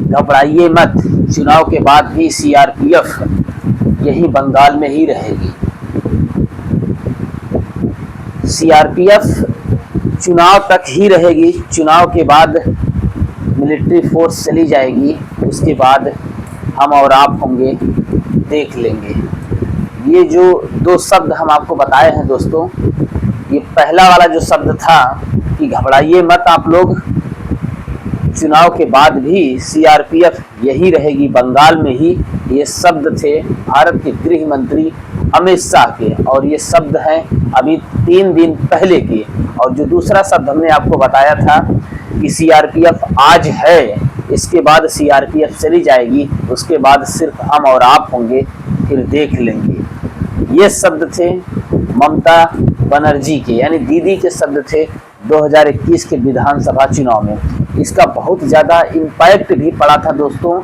घबराइए मत, चुनाव के बाद भी सीआरपीएफ यही बंगाल में ही रहेगी। सीआरपीएफ चुनाव तक ही रहेगी, चुनाव के बाद मिलिट्री फोर्स चली जाएगी, उसके बाद हम और आप होंगे, देख लेंगे। ये जो दो शब्द हम आपको बताए हैं दोस्तों, ये पहला वाला जो शब्द था कि घबराइए मत आप लोग, चुनाव के बाद भी सीआरपीएफ यही रहेगी बंगाल में ही, ये शब्द थे भारत के गृह मंत्री अमित शाह के, और ये शब्द हैं अभी 3 दिन पहले के। और जो दूसरा शब्द हमने आपको बताया था कि सीआरपीएफ आज है, इसके बाद सीआरपीएफ चली जाएगी, उसके बाद सिर्फ हम और आप होंगे, फिर देख लेंगे। ये शब्द थे ममता बनर्जी के, यानी दीदी के शब्द थे 2021 के विधानसभा चुनाव में। इसका बहुत ज़्यादा इम्पैक्ट भी पड़ा था दोस्तों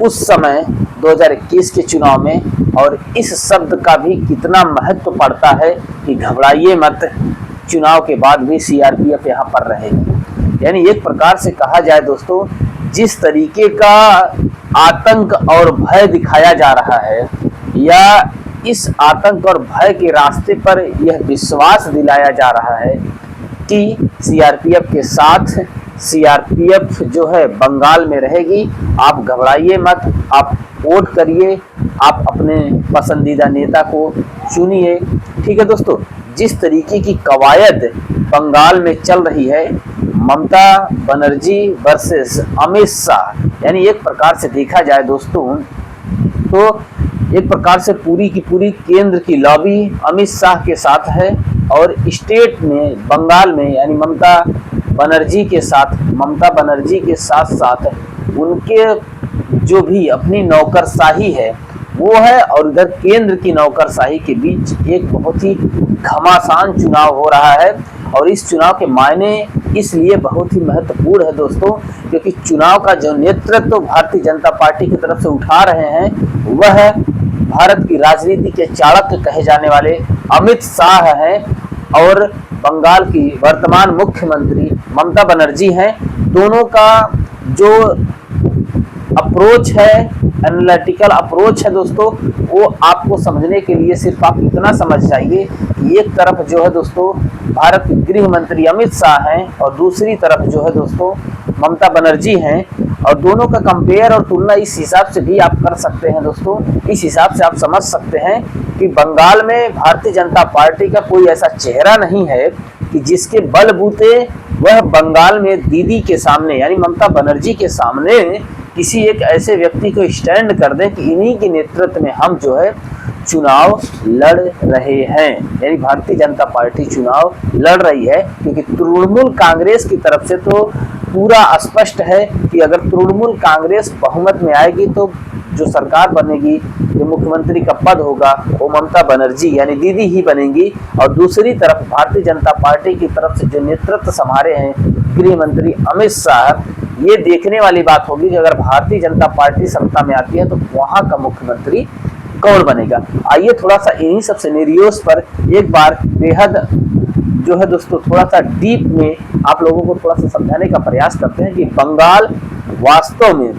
उस समय 2021 के चुनाव में, और इस शब्द का भी कितना महत्व पड़ता है कि घबराइए मत, चुनाव के बाद भी सीआरपीएफ यहाँ पर रहेगी। यानी एक प्रकार से कहा जाए दोस्तों, जिस तरीके का आतंक और भय दिखाया जा रहा है, या इस आतंक और भय के रास्ते पर यह विश्वास दिलाया जा रहा है कि सीआरपीएफ के साथ सीआरपीएफ जो है बंगाल में रहेगी। आप घबराइए मत, आप वोट करिए, आप अपने पसंदीदा नेता को चुनिए। ठीक है दोस्तों, जिस तरीके की कवायद बंगाल में चल रही है, ममता बनर्जी वर्सेस अमित शाह, यानी एक प्रकार से देखा जाए दोस्तों तो एक प्रकार से पूरी की पूरी केंद्र की लॉबी अमित शाह के साथ है, और स्टेट में बंगाल में यानी ममता बनर्जी के साथ साथ उनके जो भी अपनी नौकरशाही है वो है, और उधर केंद्र की नौकरशाही के बीच एक बहुत ही घमासान चुनाव हो रहा है। और इस चुनाव के मायने इसलिए बहुत ही महत्वपूर्ण है दोस्तों, क्योंकि चुनाव का जो नेतृत्व भारतीय जनता पार्टी की तरफ से उठा रहे हैं वह भारत की राजनीति के चाणक्य कहे जाने वाले अमित शाह हैं, और बंगाल की वर्तमान मुख्यमंत्री ममता बनर्जी हैं। दोनों का जो अप्रोच है, एनालिटिकल अप्रोच है दोस्तों, वो आपको समझने के लिए सिर्फ आप इतना समझ जाइए कि एक तरफ जो है दोस्तों भारत के गृह मंत्री अमित शाह हैं, और दूसरी तरफ जो है दोस्तों ममता बनर्जी हैं, और दोनों का कंपेयर और तुलना इस हिसाब से भी आप कर सकते हैं दोस्तों। इस हिसाब से आप समझ सकते हैं कि बंगाल में भारतीय जनता पार्टी का कोई ऐसा चेहरा नहीं है कि जिसके बलबूते वह बंगाल में दीदी के सामने यानी ममता बनर्जी के सामने किसी एक ऐसे व्यक्ति को स्टैंड कर दें कि इन्हीं के नेतृत्व में हम जो है चुनाव लड़ रहे हैं। यानी भारतीय जनता पार्टी चुनाव लड़ रही है, क्योंकि तृणमूल कांग्रेस की तरफ से तो पूरा स्पष्ट है कि अगर तृणमूल कांग्रेस बहुमत में आएगी तो जो सरकार बनेगी, जो मुख्यमंत्री का पद होगा वो ममता बनर्जी यानी दीदी ही बनेंगी। और दूसरी तरफ भारतीय जनता पार्टी की तरफ से जो नेतृत्व संभाले हैं गृह मंत्री अमित शाह, ये देखने वाली बात होगी कि अगर भारतीय जनता पार्टी सत्ता में आती है तो वहां का मुख्यमंत्री कौन बनेगा। आइए थोड़ा सा इन्हीं सब सिनेरियोस पर एक बार बेहद जो है दोस्तों थोड़ा सा डीप में आप लोगों को थोड़ा सा समझाने का प्रयास करते हैं कि बंगाल वास्तव में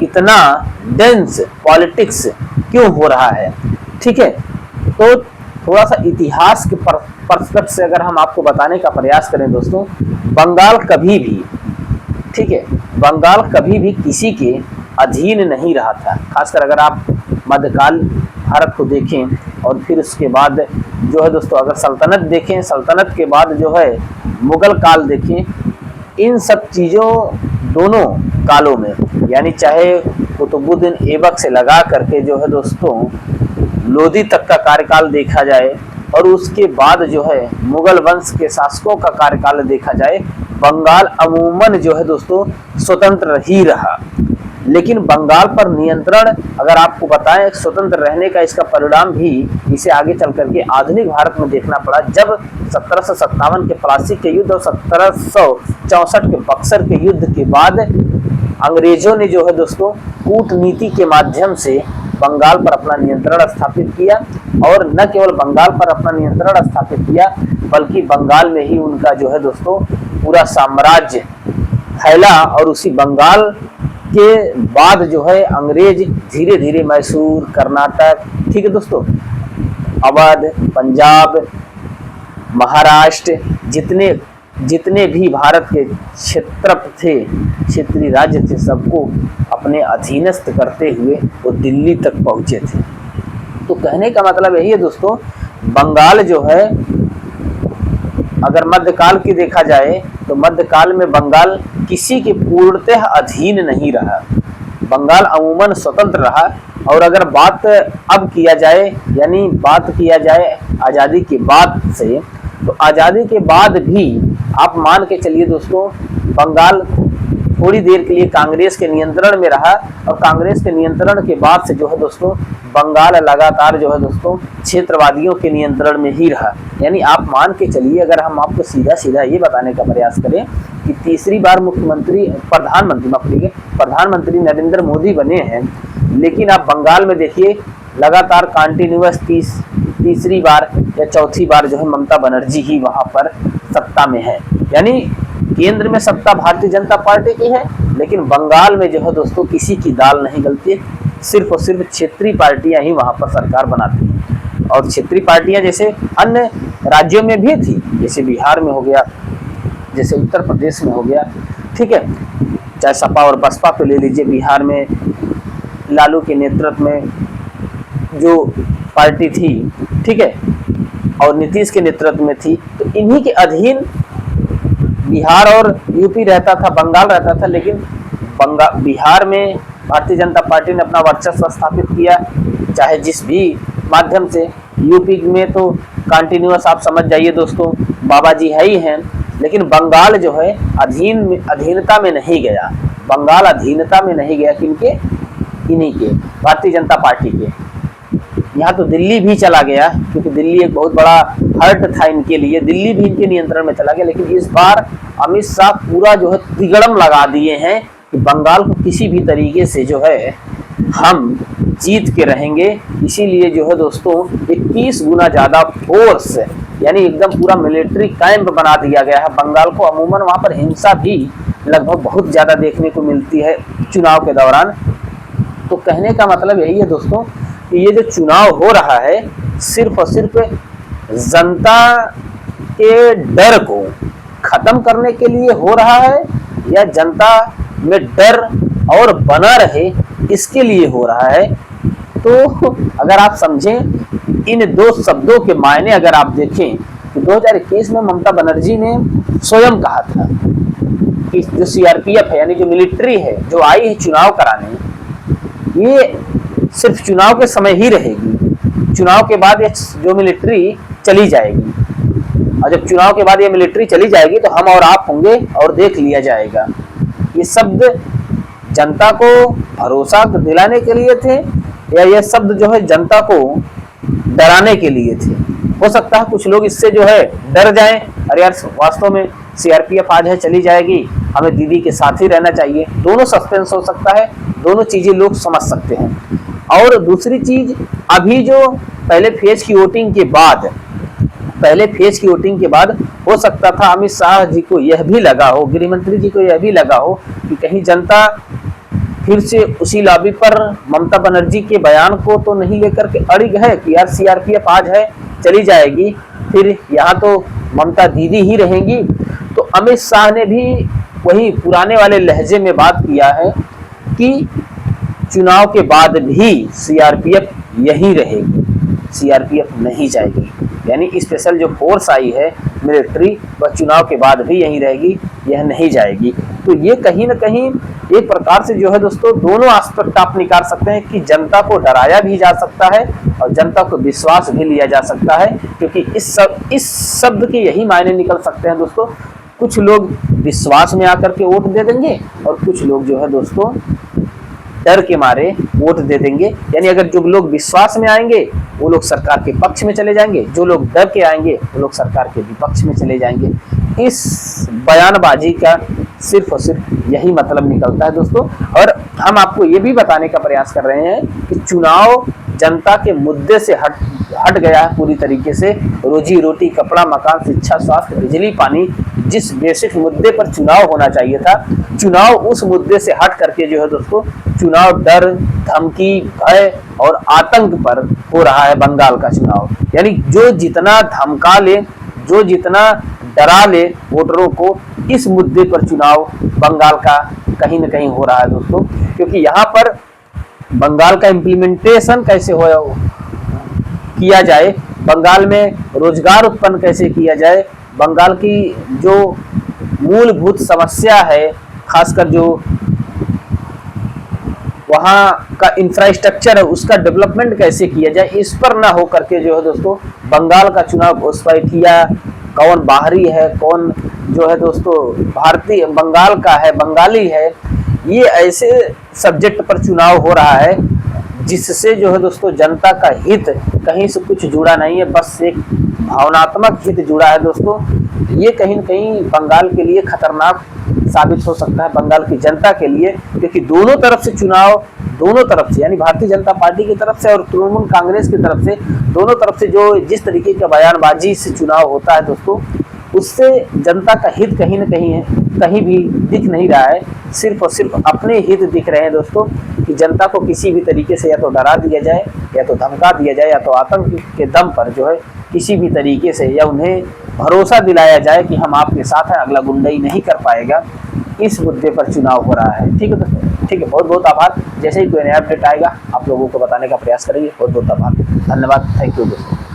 इतना डेंस पॉलिटिक्स क्यों हो रहा है। ठीक है, तो थोड़ा सा इतिहास के पर्सपेक्टिव से अगर हम आपको बताने का प्रयास करें दोस्तों, बंगाल कभी भी, ठीक है, बंगाल कभी भी किसी के अधीन नहीं रहा था। खासकर अगर आप मध्यकाल भारत को देखें और फिर उसके बाद जो है दोस्तों अगर सल्तनत देखें, सल्तनत के बाद जो है मुगल काल देखें, इन सब चीज़ों दोनों कालों में यानी चाहे कुतुबुद्दीन ऐबक से लगा करके जो है दोस्तों लोधी तक का कार्यकाल देखा जाए और उसके बाद जो है मुगल वंश के शासकों का कार्यकाल देखा जाए, बंगाल अमूमन जो है दोस्तों स्वतंत्र ही रहा। लेकिन बंगाल पर नियंत्रण अगर आपको बताएं स्वतंत्र रहने का, इसका परिणाम भी इसे आगे चल करके आधुनिक भारत में देखना पड़ा, जब 1757 के प्लासी के युद्ध और 1764 के बक्सर के युद्ध के बाद अंग्रेजों ने जो है दोस्तों कूटनीति के माध्यम से बंगाल पर अपना नियंत्रण स्थापित किया। और न केवल बंगाल पर अपना नियंत्रण स्थापित किया बल्कि बंगाल में ही उनका जो है दोस्तों पूरा साम्राज्य फैला और उसी बंगाल के बाद जो है अंग्रेज धीरे धीरे मैसूर, कर्नाटक, ठीक है दोस्तों, अवध, पंजाब, महाराष्ट्र, जितने जितने भी भारत के क्षेत्र थे, क्षेत्रीय राज्य थे, सबको अपने अधीनस्थ करते हुए वो दिल्ली तक पहुंचे थे। तो कहने का मतलब यही है दोस्तों, बंगाल जो है अगर मध्यकाल की देखा जाए तो मध्यकाल में बंगाल किसी के पूर्णतः अधीन नहीं रहा। बंगाल अमूमन स्वतंत्र रहा। और अगर बात अब किया जाए, यानी बात किया जाए आज़ादी के बाद से, तो आज़ादी के बाद भी आप मान के चलिए दोस्तों, बंगाल थोड़ी देर के लिए कांग्रेस के नियंत्रण में रहा और कांग्रेस के नियंत्रण के बाद से जो है दोस्तों बंगाल लगातार जो है दोस्तों क्षेत्रवादियों के नियंत्रण में ही रहा। यानी आप मान के चलिए, अगर हम आपको सीधा सीधा ये बताने का प्रयास करें कि तीसरी बार प्रधानमंत्री नरेंद्र मोदी बने हैं, लेकिन आप बंगाल में देखिए लगातार कंटिन्यूअस तीसरी बार या चौथी बार जो है ममता बनर्जी ही वहां पर सत्ता में है। यानी केंद्र में सत्ता भारतीय जनता पार्टी की है, लेकिन बंगाल में जो है दोस्तों किसी की दाल नहीं गलती, सिर्फ और सिर्फ क्षेत्रीय पार्टियां ही वहां पर सरकार बनाती हैं। और क्षेत्रीय पार्टियां जैसे अन्य राज्यों में भी थी, जैसे बिहार में हो गया, जैसे उत्तर प्रदेश में हो गया, ठीक है, चाहे सपा और बसपा पे ले लीजिए। बिहार में लालू के नेतृत्व में जो पार्टी थी, ठीक है, और नीतीश के नेतृत्व में थी, तो इन्हीं के अधीन बिहार और यूपी रहता था, बंगाल रहता था। लेकिन बिहार में भारतीय जनता पार्टी ने अपना वर्चस्व स्थापित किया, चाहे जिस भी माध्यम से। यूपी में तो कंटिन्यूअस आप समझ जाइए दोस्तों, बाबा जी है ही हैं। लेकिन बंगाल जो है अधीनता में नहीं गया। बंगाल अधीनता में नहीं गया किनके? इन्हीं के, भारतीय जनता पार्टी के। यहाँ तो दिल्ली भी चला गया, क्योंकि दिल्ली एक बहुत बड़ा हर्ट था इनके लिए, दिल्ली भी इनके नियंत्रण में चला गया। लेकिन इस बार अमित शाह पूरा जो है तिगड़म लगा दिए हैं कि बंगाल को किसी भी तरीके से जो है हम जीत के रहेंगे। इसीलिए जो है दोस्तों 21 गुना ज्यादा फोर्स, यानी एकदम पूरा मिलिट्री कैंप बना दिया गया है बंगाल को। अमूमन वहां पर हिंसा भी लगभग बहुत ज्यादा देखने को मिलती है चुनाव के दौरान। तो कहने का मतलब यही है दोस्तों कि ये जो चुनाव हो रहा है सिर्फ और सिर्फ जनता के डर को खत्म करने के लिए हो रहा है, या जनता में डर और बना रहे इसके लिए हो रहा है। तो अगर आप समझें इन दो शब्दों के मायने, अगर आप देखें तो 2021 में ममता बनर्जी ने स्वयं कहा था कि जो सीआरपीएफ है, यानी जो मिलिट्री है जो आई है चुनाव कराने, ये सिर्फ चुनाव के समय ही रहेगी। चुनाव के बाद ये जो मिलिट्री चली जाएगी, और जब चुनाव के बाद ये मिलिट्री चली जाएगी तो हम और आप होंगे और देख लिया जाएगा। ये शब्द जनता को भरोसा दिलाने के लिए थे, या ये शब्द जो है जनता को डराने के लिए थे? हो सकता है कुछ लोग इससे जो है डर जाएं, अरे यार वास्तव में सीआरपीएफ आज है चली जाएगी, हमें दीदी के साथ ही रहना चाहिए। दोनों सस्पेंस हो सकता है, दोनों चीजें लोग समझ सकते हैं। और दूसरी चीज, अभी जो पहले फेज की वोटिंग के बाद हो सकता था अमित शाह जी को यह भी लगा हो, गृह मंत्री जी को यह भी लगा हो कि कहीं जनता फिर से उसी लॉबी पर ममता बनर्जी के बयान को तो नहीं लेकर के अड़िग है कि यार सीआरपीएफ आज है चली जाएगी, फिर यहाँ तो ममता दीदी ही रहेंगी। तो अमित शाह ने भी वही पुराने वाले लहजे में बात किया है कि चुनाव के बाद भी सीआरपीएफ यही रहेगी, सीआरपीएफ नहीं जाएगी। यानी स्पेशल जो फोर्स आई है मिलिट्री, वह चुनाव के बाद भी यही रहेगी, यह नहीं जाएगी। तो ये कहीं ना कहीं एक प्रकार से जो है दोस्तों दोनों एस्पेक्ट आप निकाल सकते हैं कि जनता को डराया भी जा सकता है और जनता को विश्वास भी लिया जा सकता है, क्योंकि इस शब्द के यही मायने निकल सकते हैं दोस्तों। कुछ लोग विश्वास में आकर के वोट दे देंगे और कुछ लोग जो है दोस्तों डर के मारे वोट दे देंगे। यानी अगर जो लोग विश्वास में आएंगे वो लोग सरकार के पक्ष में चले जाएंगे, जो लोग डर के आएंगे वो लोग सरकार के विपक्ष में चले जाएंगे। इस बयानबाजी का सिर्फ और सिर्फ यही मतलब निकलता है दोस्तों। और हम आपको ये भी बताने का प्रयास कर रहे हैं कि चुनाव जनता के मुद्दे से हट गया है पूरी तरीके से। रोजी रोटी, कपड़ा, मकान, शिक्षा, स्वास्थ्य, बिजली, पानी, जिस बेसिक मुद्दे पर चुनाव होना चाहिए था, चुनाव उस मुद्दे से हट करके जो है दोस्तों चुनाव डर, धमकी, भय और आतंक पर हो रहा है बंगाल का चुनाव। यानी जो जितना धमका ले, जो जितना डरा ले वोटरों को, इस मुद्दे पर चुनाव बंगाल का कहीं न कहीं हो रहा है दोस्तों। क्योंकि यहाँ पर बंगाल का इम्प्लीमेंटेशन कैसे हो किया जाए, बंगाल में रोजगार उत्पन्न कैसे किया जाए, बंगाल की जो मूलभूत समस्या है, खासकर जो वहाँ का इंफ्रास्ट्रक्चर है उसका डेवलपमेंट कैसे किया जाए, इस पर ना हो करके जो है दोस्तों बंगाल का चुनाव घुसपैठिया, कौन बाहरी है, कौन जो है दोस्तों भारतीय बंगाल का है, बंगाली है, ये ऐसे सब्जेक्ट पर चुनाव हो रहा है जिससे जो है दोस्तों जनता का हित कहीं से कुछ जुड़ा नहीं है, बस एक भावनात्मक हित जुड़ा है दोस्तों। ये कहीं न कहीं बंगाल के लिए खतरनाक साबित हो सकता है, बंगाल की जनता के लिए, क्योंकि दोनों तरफ से चुनाव, दोनों तरफ से यानी भारतीय जनता पार्टी की तरफ से और तृणमूल कांग्रेस की तरफ से, दोनों तरफ से जो जिस तरीके का बयानबाजी से चुनाव होता है दोस्तों, उससे जनता का हित कहीं न कहीं है, कहीं भी दिख नहीं रहा है, सिर्फ और सिर्फ अपने हित दिख रहे हैं दोस्तों। कि जनता को किसी भी तरीके से या तो डरा दिया जाए, या तो धमका दिया जाए, या तो आतंक के दम पर जो है किसी भी तरीके से, या उन्हें भरोसा दिलाया जाए कि हम आपके साथ हैं, अगला गुंडाई नहीं कर पाएगा। इस मुद्दे पर चुनाव हो रहा है। ठीक है दोस्तों, ठीक है, बहुत बहुत आभार। जैसे ही कोई नया अपडेट आएगा आप लोगों को बताने का प्रयास करेंगे। बहुत बहुत आभार, धन्यवाद, थैंक यू दोस्तों।